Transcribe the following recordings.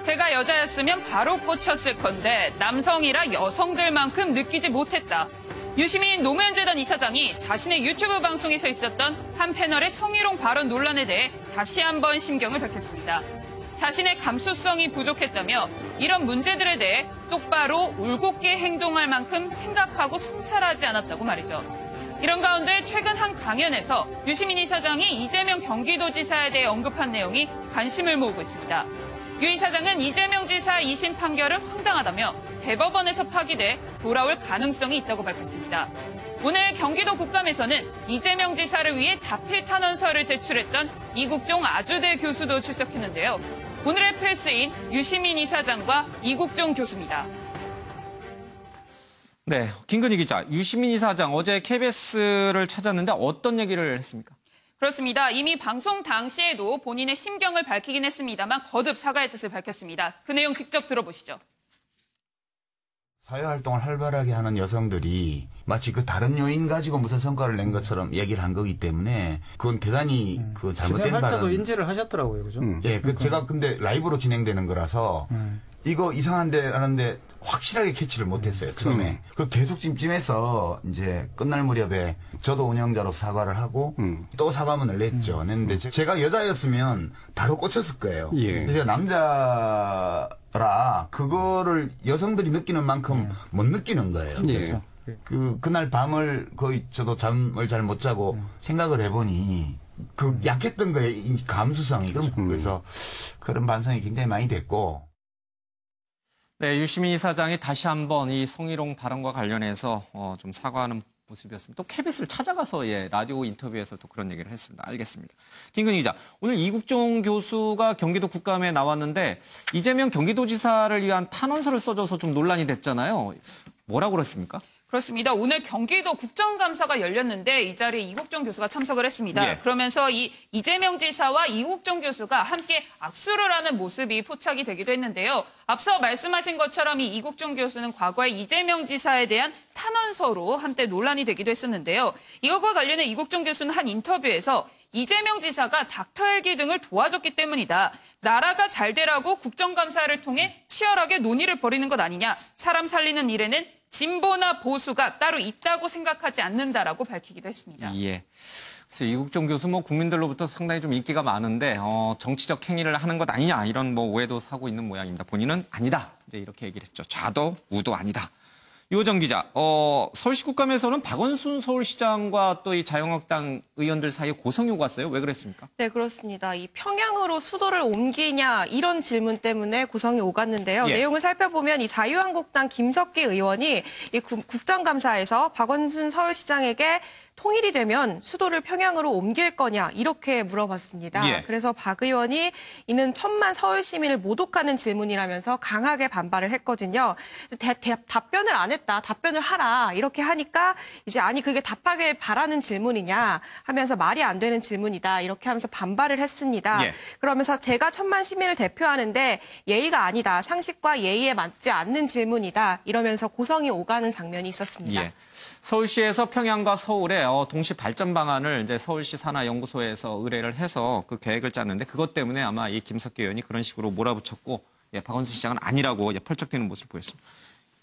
제가 여자였으면 바로 꽂혔을 건데 남성이라 여성들만큼 느끼지 못했다. 유시민 노무현재단 이사장이 자신의 유튜브 방송에서 있었던 한 패널의 성희롱 발언 논란에 대해 다시 한번 심경을 밝혔습니다. 자신의 감수성이 부족했다며 이런 문제들에 대해 똑바로 올곧게 행동할 만큼 생각하고 성찰하지 않았다고 말이죠. 이런 가운데 최근 한 강연에서 유시민 이사장이 이재명 경기도지사에 대해 언급한 내용이 관심을 모으고 있습니다. 유 이사장은 이재명 지사 2심 판결은 황당하다며 대법원에서 파기돼 돌아올 가능성이 있다고 밝혔습니다. 오늘 경기도 국감에서는 이재명 지사를 위해 자필 탄원서를 제출했던 이국종 아주대 교수도 출석했는데요. 오늘의 프레스인 유시민 이사장과 이국종 교수입니다. 네, 김근희 기자, 유시민 이사장 어제 KBS를 찾았는데 어떤 얘기를 했습니까? 그렇습니다. 이미 방송 당시에도 본인의 심경을 밝히긴 했습니다만 거듭 사과의 뜻을 밝혔습니다. 그 내용 직접 들어보시죠. 사회활동을 활발하게 하는 여성들이 마치 그 다른 요인 가지고 무슨 성과를 낸 것처럼 얘기를 한 거기 때문에 그건 대단히 그 잘못된 발언. 인지를 하셨더라고요, 그죠? 예, 제가 근데 라이브로 진행되는 거라서 이거 이상한데 하는데 확실하게 캐치를 못했어요, 처음에. 그 계속 찜찜해서 이제 끝날 무렵에 저도 운영자로 사과를 하고 또 사과문을 냈는데 제가 여자였으면 바로 꽂혔을 거예요. 예. 제가 남자라 그거를 여성들이 느끼는 만큼 못 느끼는 거예요. 그렇죠. 그날 밤을 거의 저도 잠을 잘 못 자고 생각을 해보니 그 약했던 거예요, 이 감수성이. 그래서 그런 반성이 굉장히 많이 됐고. 네, 유시민 이사장이 다시 한번 이 성희롱 발언과 관련해서 좀 사과하는 모습이었습니다. 또 KBS를 찾아가서 라디오 인터뷰에서 또 그런 얘기를 했습니다. 알겠습니다. 김근희 기자, 오늘 이국종 교수가 경기도 국감에 나왔는데 이재명 경기도지사를 위한 탄원서를 써줘서 좀 논란이 됐잖아요. 뭐라고 그랬습니까? 그렇습니다. 오늘 경기도 국정감사가 열렸는데 이 자리에 이국종 교수가 참석을 했습니다. 예. 그러면서 이 이재명 지사와 이국종 교수가 함께 악수를 하는 모습이 포착이 되기도 했는데요. 앞서 말씀하신 것처럼 이 이국종 교수는 과거에 이재명 지사에 대한 탄원서로 한때 논란이 되기도 했었는데요. 이것과 관련해 이국종 교수는 한 인터뷰에서 이재명 지사가 닥터 헬기 등을 도와줬기 때문이다. 나라가 잘 되라고 국정감사를 통해 치열하게 논의를 벌이는 것 아니냐. 사람 살리는 일에는 진보나 보수가 따로 있다고 생각하지 않는다라고 밝히기도 했습니다. 예. 그래서 이국종 교수 국민들로부터 상당히 좀 인기가 많은데 정치적 행위를 하는 것 아니냐 이런 오해도 사고 있는 모양입니다. 본인은 아니다. 이제 이렇게 얘기를 했죠. 좌도 우도 아니다. 유호정 기자, 서울시 국감에서는 박원순 서울시장과 또 이 자유한국당 의원들 사이에 고성이 오갔어요. 왜 그랬습니까? 네, 그렇습니다. 이 평양으로 수도를 옮기냐 이런 질문 때문에 고성이 오갔는데요. 예. 내용을 살펴보면 이 자유한국당 김석기 의원이 이 국정감사에서 박원순 서울시장에게 통일이 되면 수도를 평양으로 옮길 거냐 이렇게 물어봤습니다. 예. 그래서 박 의원이 이는 천만 서울 시민을 모독하는 질문이라면서 강하게 반발을 했거든요. 답변을 안 했다. 답변을 하라. 이렇게 하니까 이제 아니 그게 답하길 바라는 질문이냐 하면서 말이 안 되는 질문이다. 이렇게 하면서 반발을 했습니다. 예. 그러면서 제가 천만 시민을 대표하는데 예의가 아니다. 상식과 예의에 맞지 않는 질문이다. 이러면서 고성이 오가는 장면이 있었습니다. 예. 서울시에서 평양과 서울에 동시 발전 방안을 이제 서울시 산하연구소에서 의뢰를 해서 그 계획을 짰는데 그것 때문에 아마 이 김석기 의원이 그런 식으로 몰아붙였고 박원순 시장은 아니라고 펄쩍대는 모습을 보였습니다.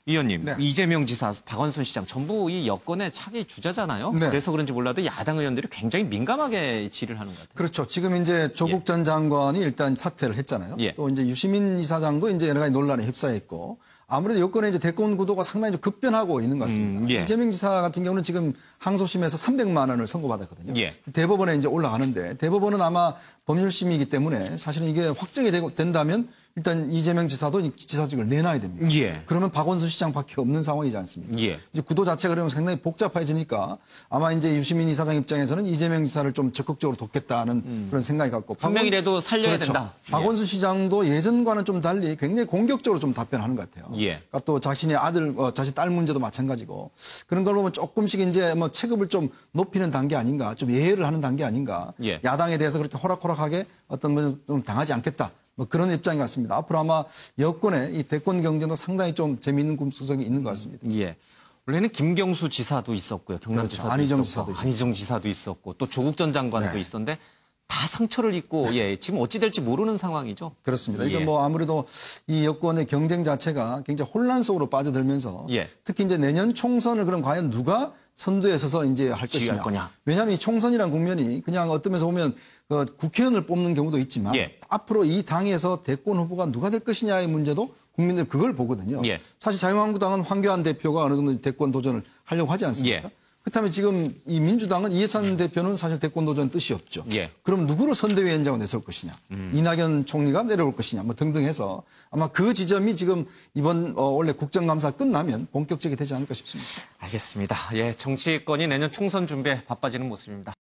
이 의원님, 네. 이재명 지사, 박원순 시장 전부 이 여권의 차기 주자잖아요. 네. 그래서 그런지 몰라도 야당 의원들이 굉장히 민감하게 질의를 하는 것 같아요. 그렇죠. 지금 이제 조국 전 장관이 일단 사퇴를 했잖아요. 예. 또 이제 유시민 이사장도 이제 여러 가지 논란에 휩싸였고 아무래도 여권의 이제 대권 구도가 상당히 좀 급변하고 있는 것 같습니다. 예. 이재명 지사 같은 경우는 지금 항소심에서 300만 원을 선고받았거든요. 예. 대법원에 이제 올라가는데 대법원은 아마 법률심이기 때문에 사실은 이게 확정이 된다면 일단 이재명 지사도 지사직을 내놔야 됩니다. 예. 그러면 박원순 시장밖에 없는 상황이지 않습니까? 예. 이제 구도 자체가 그러면 상당히 복잡해지니까 아마 이제 유시민 이사장 입장에서는 이재명 지사를 좀 적극적으로 돕겠다는 그런 생각이 갖고 한 명이라도 살려야 그렇죠. 된다. 박원순 시장도 예전과는 좀 달리 굉장히 공격적으로 좀 답변하는 것 같아요. 예. 그러니까 또 자신의 아들, 자신 딸 문제도 마찬가지고 그런 걸 보면 조금씩 이제 뭐 체급을 좀 높이는 단계 아닌가, 좀 예해를 하는 단계 아닌가. 예. 야당에 대해서 그렇게 호락호락하게 어떤 좀 당하지 않겠다. 뭐 그런 입장인 것 같습니다. 앞으로 아마 여권의 이 대권 경쟁도 상당히 좀 재미있는 꿈수석이 있는 것 같습니다. 예. 원래는 김경수 지사도 있었고요. 경남지사도 그렇죠. 안희정 있었고, 지사도 있었고. 안희정 지사도 있었고 또 조국 전 장관도 네. 있었는데 다 다 상처를 입고 예, 지금 어찌 될지 모르는 상황이죠. 그렇습니다. 예. 이건 뭐 아무래도 이 여권의 경쟁 자체가 굉장히 혼란 속으로 빠져들면서 예. 특히 이제 내년 총선을 그럼 과연 누가 선두에 서서 이제 할 지휘할 것이냐. 거냐. 왜냐하면 이 총선이라는 국면이 그냥 어떤 면에서 보면 그 국회의원을 뽑는 경우도 있지만 예. 앞으로 이 당에서 대권 후보가 누가 될 것이냐의 문제도 국민들 그걸 보거든요. 예. 사실 자유한국당은 황교안 대표가 어느 정도 대권 도전을 하려고 하지 않습니까? 예. 그렇다면 지금 이 민주당은 이해찬 대표는 사실 대권 도전 뜻이 없죠. 예. 그럼 누구를 선대위원장으로 내세울 것이냐. 이낙연 총리가 내려올 것이냐. 뭐 등등 해서 아마 그 지점이 지금 이번 원래 국정감사 끝나면 본격적이 되지 않을까 싶습니다. 알겠습니다. 예, 정치권이 내년 총선 준비에 바빠지는 모습입니다.